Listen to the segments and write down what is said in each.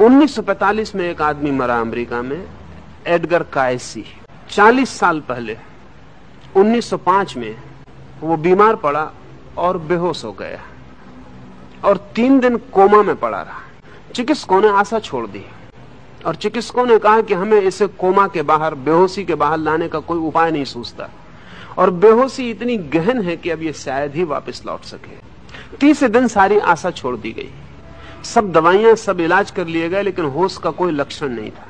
1945 में एक आदमी मरा अमेरिका में, एडगर कायसी। 40 साल पहले 1905 में वो बीमार पड़ा और बेहोश हो गया और 3 दिन कोमा में पड़ा रहा। चिकित्सकों ने आशा छोड़ दी और चिकित्सकों ने कहा कि हमें इसे कोमा के बाहर, बेहोशी के बाहर लाने का कोई उपाय नहीं सूझता और बेहोशी इतनी गहन है कि अब ये शायद ही वापस लौट सके। 30 दिन सारी आशा छोड़ दी गई, सब दवाइयां, सब इलाज कर लिए गए, लेकिन होश का कोई लक्षण नहीं था।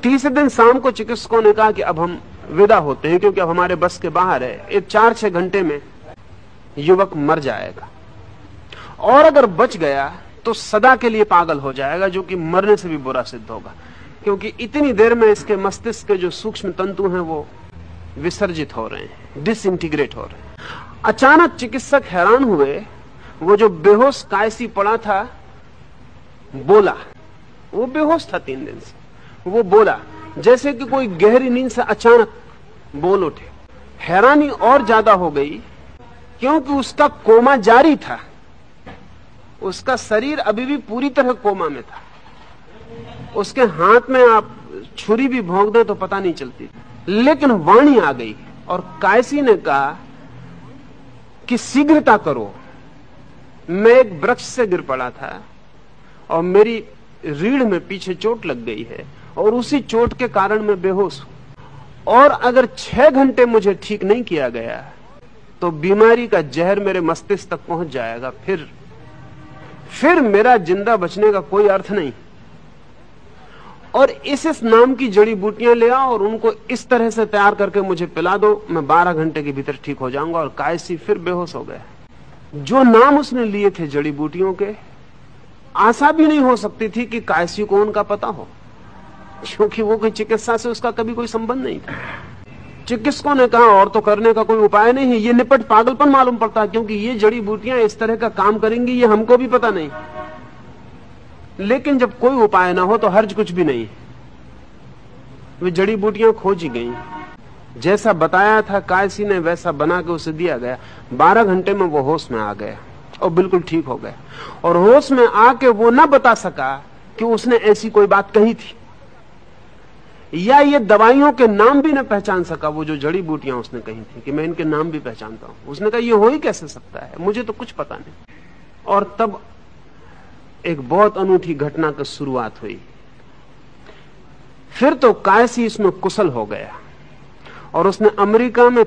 30 दिन शाम को चिकित्सकों ने कहा कि अब हम विदा होते हैं क्योंकि अब हमारे बस के बाहर है, एक 4-6 घंटे में युवक मर जाएगा और अगर बच गया तो सदा के लिए पागल हो जाएगा, जो कि मरने से भी बुरा सिद्ध होगा, क्योंकि इतनी देर में इसके मस्तिष्क के जो सूक्ष्म तंतु हैं वो विसर्जित हो रहे हैं, डिसइंटीग्रेट हो रहे हैं। अचानक चिकित्सक हैरान हुए, वो जो बेहोश कायसी पड़ा था बोला। वो बेहोश था 3 दिन से, वो बोला जैसे कि कोई गहरी नींद से अचानक बोल उठे। हैरानी और ज्यादा हो गई क्योंकि उसका कोमा जारी था, उसका शरीर अभी भी पूरी तरह कोमा में था। उसके हाथ में आप छुरी भी भोंक दे तो पता नहीं चलती, लेकिन वाणी आ गई और कायसी ने कहा कि शीघ्रता करो, मैं एक वृक्ष से गिर पड़ा था और मेरी रीढ़ में पीछे चोट लग गई है और उसी चोट के कारण मैं बेहोश हूं और अगर 6 घंटे मुझे ठीक नहीं किया गया तो बीमारी का जहर मेरे मस्तिष्क तक पहुंच जाएगा, फिर मेरा जिंदा बचने का कोई अर्थ नहीं। और इस नाम की जड़ी बूटियां ले आओ और उनको इस तरह से तैयार करके मुझे पिला दो, मैं 12 घंटे के भीतर ठीक हो जाऊंगा। और कायसी फिर बेहोश हो गया। जो नाम उसने लिए थे जड़ी बूटियों के, आशा भी नहीं हो सकती थी कि कायसी को उनका पता हो, क्योंकि वो कोई चिकित्सा से उसका कभी कोई संबंध नहीं था। चिकित्सकों ने कहा और तो करने का कोई उपाय नहीं है, ये निपट पागलपन मालूम पड़ता है, क्योंकि ये जड़ी बूटियां इस तरह का काम करेंगी ये हमको भी पता नहीं। लेकिन जब कोई उपाय ना हो तो हर्ज कुछ भी नहीं। वे जड़ी बूटियां खोजी गई, जैसा बताया था कायसी ने वैसा बना के उसे दिया गया। 12 घंटे में वो होश में आ गया और बिल्कुल ठीक हो गया। और होश में आके वो न बता सका कि उसने ऐसी कोई बात कही थी, या ये दवाइयों के नाम भी न पहचान सका। वो जो जड़ी बूटियां उसने कही थी कि मैं इनके नाम भी पहचानता हूं, उसने कहा ये हो ही कैसे सकता है, मुझे तो कुछ पता नहीं। और तब एक बहुत अनूठी घटना की शुरुआत हुई। फिर तो कायसी इसमें कुशल हो गया और उसने अमेरिका में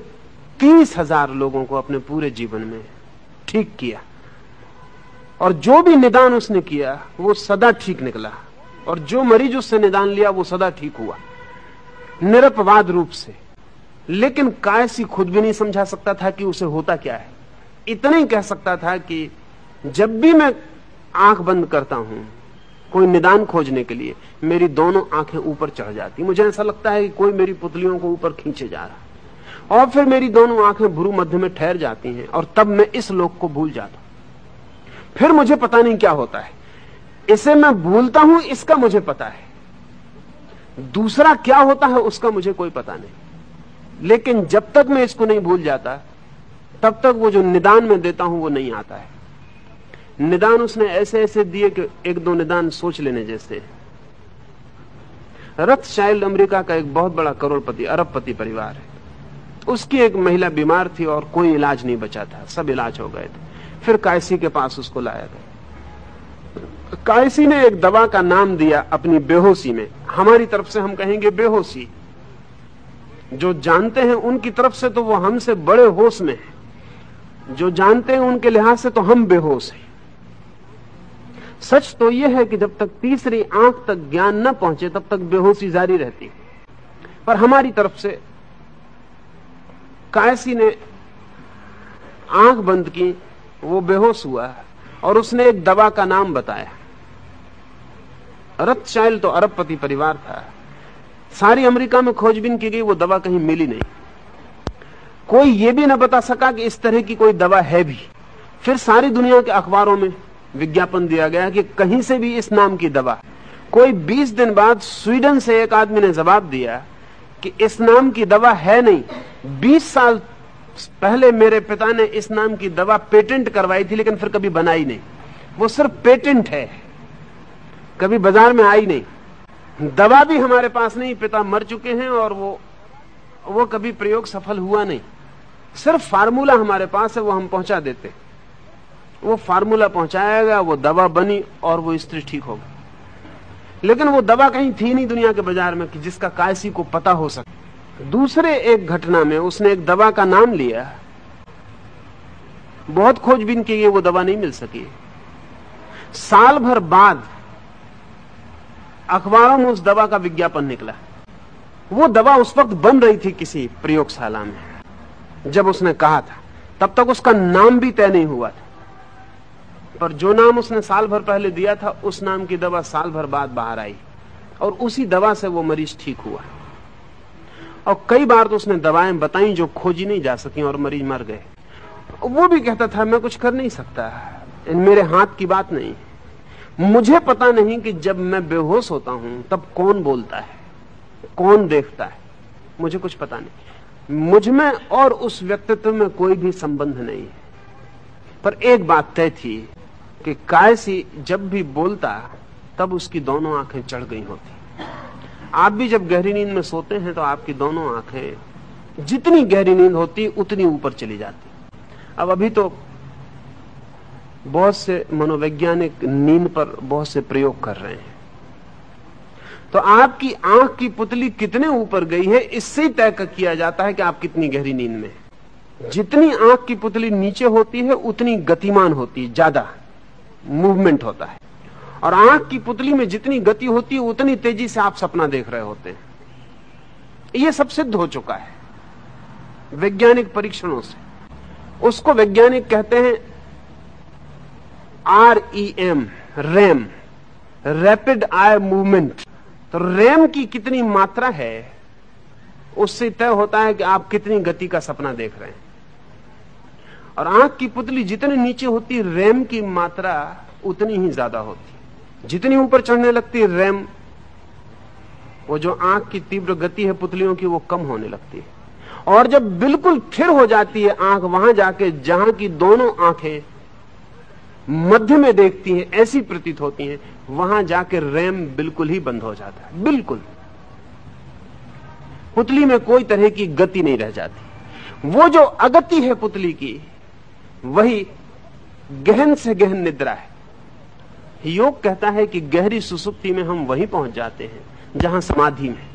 30,000 लोगों को अपने पूरे जीवन में ठीक किया। और जो भी निदान उसने किया वो सदा ठीक निकला, और जो मरीज उससे निदान लिया वो सदा ठीक हुआ, निरपवाद रूप से। लेकिन कायसी खुद भी नहीं समझा सकता था कि उसे होता क्या है। इतना ही कह सकता था कि जब भी मैं आंख बंद करता हूं कोई निदान खोजने के लिए, मेरी दोनों आंखें ऊपर चढ़ जाती, मुझे ऐसा लगता है कि कोई मेरी पुतलियों को ऊपर खींचे जा रहा, और फिर मेरी दोनों आंखें भ्रू मध्य में ठहर जाती हैं और तब मैं इस लोक को भूल जाता हूं। फिर मुझे पता नहीं क्या होता है, इसे मैं भूलता हूं, इसका मुझे पता है, दूसरा क्या होता है उसका मुझे कोई पता नहीं। लेकिन जब तक मैं इसको नहीं भूल जाता तब तक वो जो निदान मैं देता हूं वो नहीं आता है। निदान उसने ऐसे ऐसे दिए कि 1-2 निदान सोच लेने जैसे। रथशाइल्ड अमेरिका का एक बहुत बड़ा करोड़पति, अरबपति परिवार है। उसकी एक महिला बीमार थी और कोई इलाज नहीं बचा था, सब इलाज हो गए थे। फिर कायसी के पास उसको लाया गया। कायसी ने एक दवा का नाम दिया अपनी बेहोशी में। हमारी तरफ से हम कहेंगे बेहोशी, जो जानते हैं उनकी तरफ से तो वो हमसे बड़े होश में है, जो जानते हैं उनके लिहाज से तो हम बेहोश हैं। सच तो यह है कि जब तक तीसरी आंख तक ज्ञान न पहुंचे तब तक बेहोशी जारी रहती, पर हमारी तरफ से कायसी ने आंख बंद की, वो बेहोश हुआ और उसने एक दवा का नाम बताया। रथशाइल्ड तो अरबपति परिवार था, सारी अमेरिका में खोजबीन की गई, वो दवा कहीं मिली नहीं। कोई ये भी न बता सका कि इस तरह की कोई दवा है भी। फिर सारी दुनिया के अखबारों में विज्ञापन दिया गया कि कहीं से भी इस नाम की दवा। कोई 20 दिन बाद स्वीडन से एक आदमी ने जवाब दिया कि इस नाम की दवा है नहीं। 20 साल पहले मेरे पिता ने इस नाम की दवा पेटेंट करवाई थी, लेकिन फिर कभी बनाई नहीं, वो सिर्फ पेटेंट है। कभी बाजार में आई नहीं। दवा भी हमारे पास नहीं, पिता मर चुके हैं और वो कभी प्रयोग सफल हुआ नहीं। सिर्फ फार्मूला हमारे पास है, वो हम पहुंचा देते। वो फार्मूला पहुंचाया गया, वो दवा बनी और वो स्त्री ठीक हो गई। लेकिन वो दवा कहीं थी नहीं दुनिया के बाजार में कि जिसका कायसी को पता हो सके। दूसरे एक घटना में उसने एक दवा का नाम लिया, बहुत खोजबीन की, वो दवा नहीं मिल सकी। साल भर बाद अखबारों में उस दवा का विज्ञापन निकला। वो दवा उस वक्त बन रही थी किसी प्रयोगशाला में जब उसने कहा था, तब तक उसका नाम भी तय नहीं हुआ था। पर जो नाम उसने साल भर पहले दिया था, उस नाम की दवा साल भर बाद बाहर आई और उसी दवा से वो मरीज ठीक हुआ। और कई बार तो उसने दवाएं बताई जो खोजी नहीं जा सकी और मरीज मर गए। वो भी कहता था मैं कुछ कर नहीं सकता, मेरे हाथ की बात नहीं। मुझे पता नहीं कि जब मैं बेहोश होता हूं तब कौन बोलता है, कौन देखता है, मुझे कुछ पता नहीं। मुझ में और उस व्यक्तित्व में कोई भी संबंध नहीं है। पर एक बात तय थी कि कायसी जब भी बोलता तब उसकी दोनों आंखें चढ़ गई होती। आप भी जब गहरी नींद में सोते हैं तो आपकी दोनों आंखें, जितनी गहरी नींद होती उतनी ऊपर चली जाती। अब अभी तो बहुत से मनोवैज्ञानिक नींद पर बहुत से प्रयोग कर रहे हैं। तो आपकी आंख की पुतली कितने ऊपर गई है, इससे ही तय किया जाता है कि आप कितनी गहरी नींद में। जितनी आंख की पुतली नीचे होती है उतनी गतिमान होती है, ज्यादा मूवमेंट होता है। और आंख की पुतली में जितनी गति होती है उतनी तेजी से आप सपना देख रहे होते हैं। यह सब सिद्ध हो चुका है वैज्ञानिक परीक्षणों से। उसको वैज्ञानिक कहते हैं REM, RAM, rapid eye movement. तो रैम की कितनी मात्रा है उससे तय होता है कि आप कितनी गति का सपना देख रहे हैं। और आंख की पुतली जितनी नीचे होती, रैम की मात्रा उतनी ही ज्यादा होती। जितनी ऊपर चढ़ने लगती रैम, वो जो आंख की तीव्र गति है पुतलियों की, वो कम होने लगती है। और जब बिल्कुल फिर हो जाती है आंख, वहां जाके जहां की दोनों आंखें मध्य में देखती हैं, ऐसी प्रतीत होती हैं, वहां जाके रैम बिल्कुल ही बंद हो जाता है। बिल्कुल पुतली में कोई तरह की गति नहीं रह जाती। वो जो अगति है पुतली की, वही गहन से गहन निद्रा है। योग कहता है कि गहरी सुसुप्ति में हम वहीं पहुंच जाते हैं जहां समाधि में।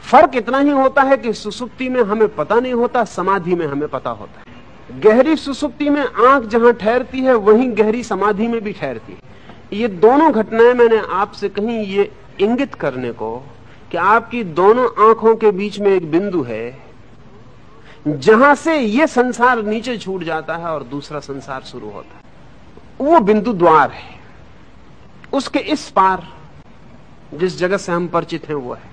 फर्क इतना ही होता है कि सुसुप्ति में हमें पता नहीं होता, समाधि में हमें पता होता है। गहरी सुसुप्ति में आंख जहां ठहरती है वहीं गहरी समाधि में भी ठहरती है। ये दोनों घटनाएं मैंने आपसे कहीं ये इंगित करने को कि आपकी दोनों आंखों के बीच में एक बिंदु है जहां से ये संसार नीचे छूट जाता है और दूसरा संसार शुरू होता है। वो बिंदु द्वार है। उसके इस पार जिस जगत से हम परिचित हैं वो है,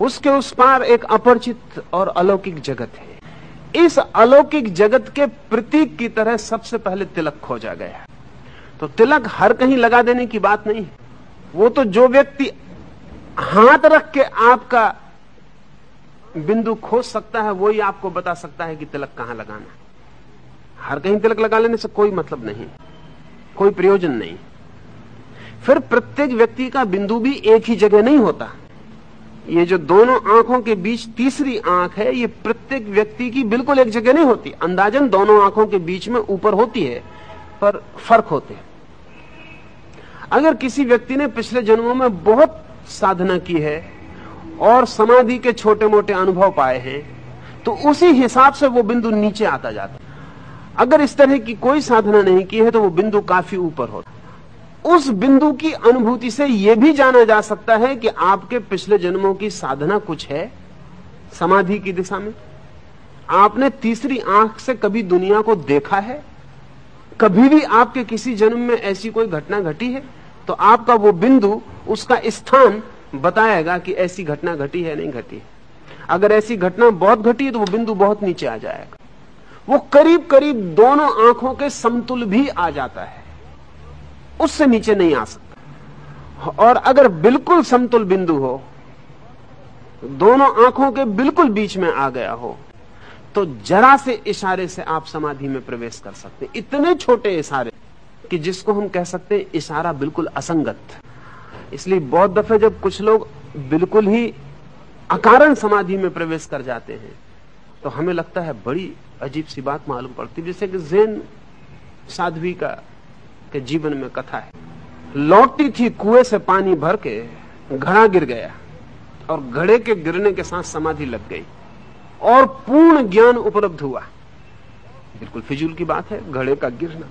उसके उस पार एक अपरिचित और अलौकिक जगत है। इस अलौकिक जगत के प्रतीक की तरह सबसे पहले तिलक खोजा गया। तो तिलक हर कहीं लगा देने की बात नहीं है। वो तो जो व्यक्ति हाथ रख के आपका बिंदु खोज सकता है वही आपको बता सकता है कि तिलक कहां लगाना। हर कहीं तिलक लगा लेने से कोई मतलब नहीं, कोई प्रयोजन नहीं। फिर प्रत्येक व्यक्ति का बिंदु भी एक ही जगह नहीं होता। ये जो दोनों आंखों के बीच तीसरी आंख है, ये प्रत्येक व्यक्ति की बिल्कुल एक जगह नहीं होती। अंदाजन दोनों आंखों के बीच में ऊपर होती है, पर फर्क होते हैं। अगर किसी व्यक्ति ने पिछले जन्मों में बहुत साधना की है और समाधि के छोटे मोटे अनुभव पाए हैं, तो उसी हिसाब से वो बिंदु नीचे आता जाता। अगर इस तरह की कोई साधना नहीं की है तो वो बिंदु काफी ऊपर होता। उस बिंदु की अनुभूति से यह भी जाना जा सकता है कि आपके पिछले जन्मों की साधना कुछ है समाधि की दिशा में। आपने तीसरी आंख से कभी दुनिया को देखा है? कभी भी आपके किसी जन्म में ऐसी कोई घटना घटी है? तो आपका वो बिंदु, उसका स्थान बताएगा कि ऐसी घटना घटी है नहीं घटी है। अगर ऐसी घटना बहुत घटी है तो वो बिंदु बहुत नीचे आ जाएगा। वो करीब करीब दोनों आंखों के समतुल भी आ जाता है, उससे नीचे नहीं आ सकता। और अगर बिल्कुल समतुल बिंदु हो, दोनों आंखों के बिल्कुल बीच में आ गया हो, तो जरा से इशारे से आप समाधि में प्रवेश कर सकते। इतने छोटे इशारे कि जिसको हम कह सकते हैं इशारा बिल्कुल असंगत। इसलिए बहुत दफे जब कुछ लोग बिल्कुल ही अकारण समाधि में प्रवेश कर जाते हैं तो हमें लगता है बड़ी अजीब सी बात मालूम पड़ती, जैसे कि ज़ेन साध्वी के जीवन में कथा है। लौटती थी कुएं से पानी भर के, घड़ा गिर गया और घड़े के गिरने के साथ समाधि लग गई और पूर्ण ज्ञान उपलब्ध हुआ। बिल्कुल फिजूल की बात है, घड़े का गिरना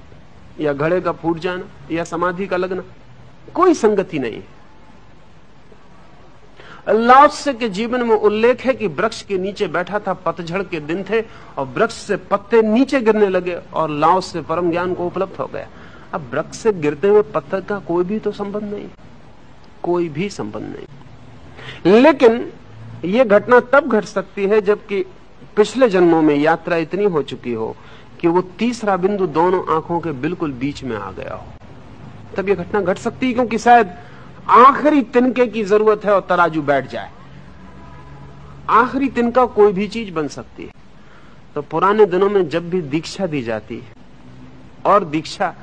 या घड़े का फूट जाना या समाधि का लगना, कोई संगति नहीं है। लाओत्से के जीवन में उल्लेख है कि वृक्ष के नीचे बैठा था, पतझड़ के दिन थे और वृक्ष से पत्ते नीचे गिरने लगे और लाओत्से परम ज्ञान को उपलब्ध हो गया। अब वृक्ष से गिरते हुए पत्थर का कोई भी तो संबंध नहीं, कोई भी संबंध नहीं। लेकिन यह घटना तब घट सकती है जबकि पिछले जन्मों में यात्रा इतनी हो चुकी हो कि वो तीसरा बिंदु दोनों आंखों के बिल्कुल बीच में आ गया हो, तब यह घटना घट सकती है। क्योंकि शायद आखिरी तिनके की जरूरत है और तराजू बैठ जाए। आखिरी तिनका कोई भी चीज बन सकती है। तो पुराने दिनों में जब भी दीक्षा दी जाती है, और दीक्षा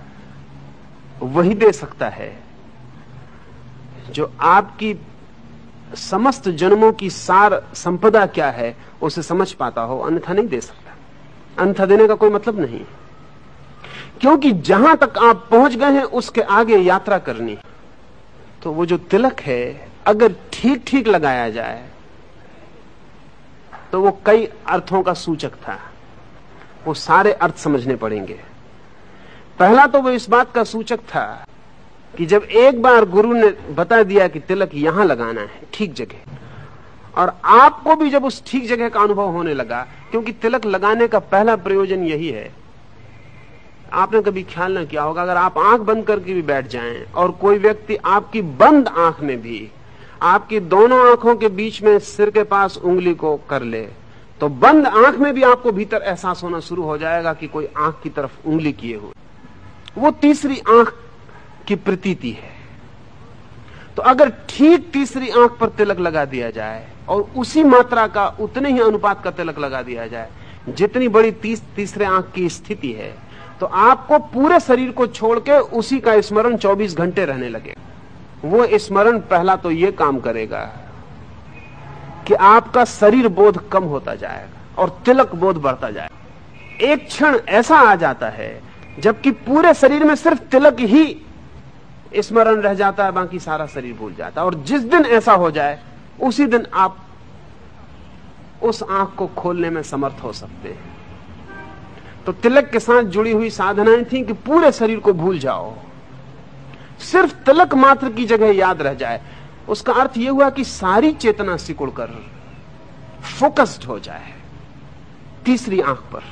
वही दे सकता है जो आपकी समस्त जन्मों की सार संपदा क्या है उसे समझ पाता हो, अन्यथा नहीं दे सकता। अन्यथा देने का कोई मतलब नहीं, क्योंकि जहां तक आप पहुंच गए हैं उसके आगे यात्रा करनी। तो वो जो तिलक है अगर ठीक ठीक लगाया जाए तो वो कई अर्थों का सूचक था, वो सारे अर्थ समझने पड़ेंगे। पहला तो वो इस बात का सूचक था कि जब एक बार गुरु ने बता दिया कि तिलक यहां लगाना है ठीक जगह, और आपको भी जब उस ठीक जगह का अनुभव होने लगा, क्योंकि तिलक लगाने का पहला प्रयोजन यही है। आपने कभी ख्याल ना किया होगा, अगर आप आंख बंद करके भी बैठ जाएं और कोई व्यक्ति आपकी बंद आंख में भी आपकी दोनों आंखों के बीच में सिर के पास उंगली को कर ले, तो बंद आंख में भी आपको भीतर एहसास होना शुरू हो जाएगा कि कोई आंख की तरफ उंगली किए हुए। वो तीसरी आंख की प्रतीति है। तो अगर ठीक तीसरी आंख पर तिलक लगा दिया जाए और उसी मात्रा का उतने ही अनुपात का तिलक लगा दिया जाए जितनी बड़ी तीसरे आंख की स्थिति है, तो आपको पूरे शरीर को छोड़ के उसी का स्मरण 24 घंटे रहने लगे। वो स्मरण पहला तो ये काम करेगा कि आपका शरीर बोध कम होता जाएगा और तिलक बोध बढ़ता जाएगा। एक क्षण ऐसा आ जाता है जबकि पूरे शरीर में सिर्फ तिलक ही स्मरण रह जाता है, बाकी सारा शरीर भूल जाता है। और जिस दिन ऐसा हो जाए उसी दिन आप उस आंख को खोलने में समर्थ हो सकते हैं। तो तिलक के साथ जुड़ी हुई साधनाएं थी कि पूरे शरीर को भूल जाओ, सिर्फ तिलक मात्र की जगह याद रह जाए। उसका अर्थ यह हुआ कि सारी चेतना सिकुड़कर फोकस्ड हो जाए तीसरी आंख पर।